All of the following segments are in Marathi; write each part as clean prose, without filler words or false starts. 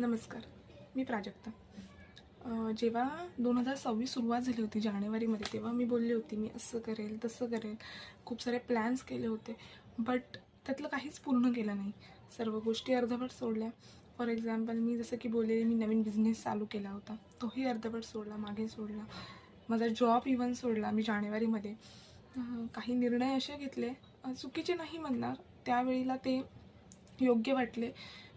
नमस्कार, मी प्राजक्ता. जेव्हा 2026 सुरुवात झाली होती जानेवारीमध्ये, तेव्हा मी बोलली होती मी असं करेल तसं करेल, खूप सारे प्लॅन्स केले होते, बट त्यातलं काहीच पूर्ण केलं नाही. सर्व गोष्टी अर्धवट सोडल्या. फॉर एक्झाम्पल, मी जसं की बोललेले मी नवीन बिझनेस चालू केला होता, तोही अर्धवट सोडला, मागे सोडला. माझा जॉब इव्हन सोडला मी जानेवारीमध्ये. काही निर्णय असे घेतले, चुकीचे नाही म्हणणार, त्यावेळेला ते योग्य वाटले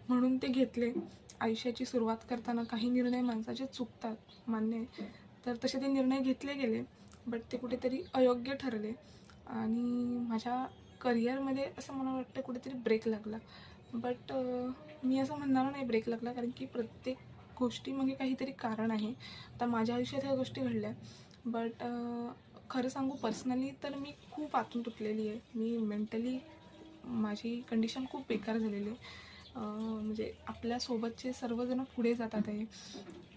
म्हणून ते घेतले. आयुष्याची सुरुवात करताना काही निर्णय माणसाचे चुकतात, मान्य आहे. तर तसे ते निर्णय घेतले गेले, बट ते कुठेतरी अयोग्य ठरले आणि माझ्या करिअरमध्ये असं मला वाटतं कुठेतरी ब्रेक लागला. बट मी असं म्हणणार नाही ब्रेक लागला, कारण की प्रत्येक गोष्टीमागे काहीतरी कारण आहे. आता माझ्या आयुष्यात ह्या गोष्टी घडल्या, बट खरं सांगू पर्सनली तर मी खूप आतून तुटलेली आहे. मी मेंटली माझी कंडिशन खूप बेकार झालेली आहे. म्हणजे आपल्यासोबतचे सर्वजण पुढे जातात आहे,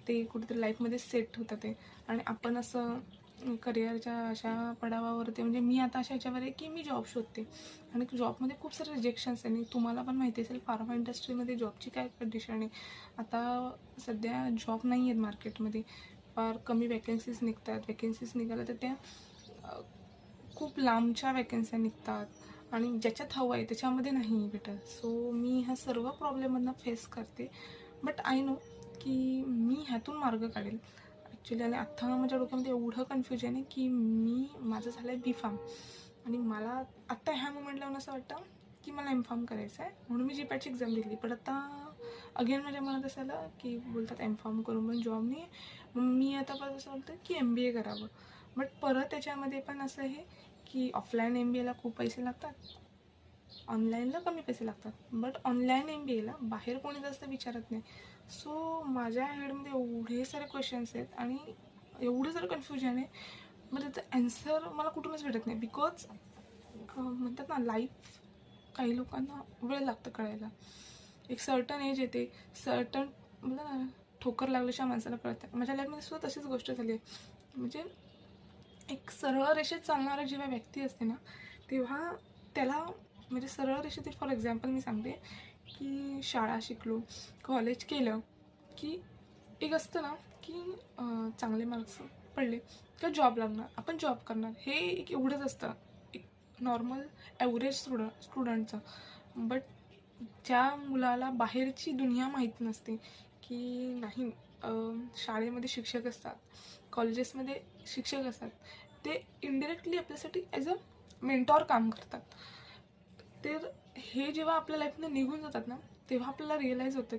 ते कुठेतरी लाईफमध्ये सेट होतात आहे आणि आपण असं करिअरच्या अशा पडावावरती, म्हणजे मी आता अशा ह्याच्यावर आहे की मी जॉब शोधते आणि जॉबमध्ये खूप सारे रिजेक्शन्स आहे. आणि तुम्हाला पण माहिती असेल फार्मा इंडस्ट्रीमध्ये जॉबची काय कंडिशन आहे. आता सध्या जॉब नाही आहेत मार्केटमध्ये, फार कमी वॅकन्सीज निघतात. वॅकन्सीज निघाल्या तर त्या खूप लांबच्या वॅकन्स्या निघतात आणि ज्याच्यात हवं आहे त्याच्यामध्ये नाही भेटत. सो मी ह्या सर्व प्रॉब्लेममधनं फेस करते, बट आय नो की मी ह्यातून मार्ग काढेल ॲक्च्युली. आणि आत्ता माझ्या डोक्यामध्ये एवढं कन्फ्युजन आहे की माझं झालं आहे B.Pharm आणि मला आत्ता ह्या मोमेंटला असं वाटतं की मला M.Pharm करायचं आहे, म्हणून मी GPATची एक्झाम दिली. पण आता अगेन माझ्या मनात असं आलं की बोलतात M.Pharm करून पण जॉब नाही. मी आता परत असं वाटतं की MBA करावं, बट परत त्याच्यामध्ये पण असं आहे की ऑफलाईन MBAला खूप पैसे लागतात, ऑनलाईनला कमी पैसे लागतात. बट ऑनलाईन MBAला बाहेर कोणी जास्त विचारत नाही. सो माझ्या हेडमध्ये एवढे सारे क्वेश्चन्स आहेत आणि एवढं सारं कन्फ्युजन आहे, मग त्याचं ॲन्सर मला कुठूनच भेटत नाही. बिकॉज म्हणतात ना, लाईफ काही लोकांना वेळ लागतं कळायला. एक सर्टन एज येते, सर्टन म्हणजे ना ठोकर लागल्याशिवाय माणसाला कळतं. माझ्या लाईफमध्ये सुद्धा तशीच गोष्ट झाली आहे. म्हणजे एक सरळ रेषेत चालणारा जेव्हा व्यक्ती असते ना, तेव्हा त्याला म्हणजे सरळ रेषेतील फॉर एक्झाम्पल मी सांगते की शाळा शिकलो, कॉलेज केलं की एक असतं ना की चांगले मार्क्स पडले किंवा जॉब लागणार, आपण जॉब करणार, हे एक एवढंच असतं एक नॉर्मल ॲव्हरेज स्टुडंटचं. बट ज्या मुलाला बाहेरची दुनिया माहीत नसते की नाही, शाळेमध्ये शिक्षक असतात, कॉलेजेसमध्ये शिक्षक असतात, ते इनडिरेक्टली आपल्यासाठी ॲज अ मेंटॉर काम करतात. तर हे जेव्हा आपल्या लाईफनं निघून जातात ना, तेव्हा आपल्याला रिअलाईज होतं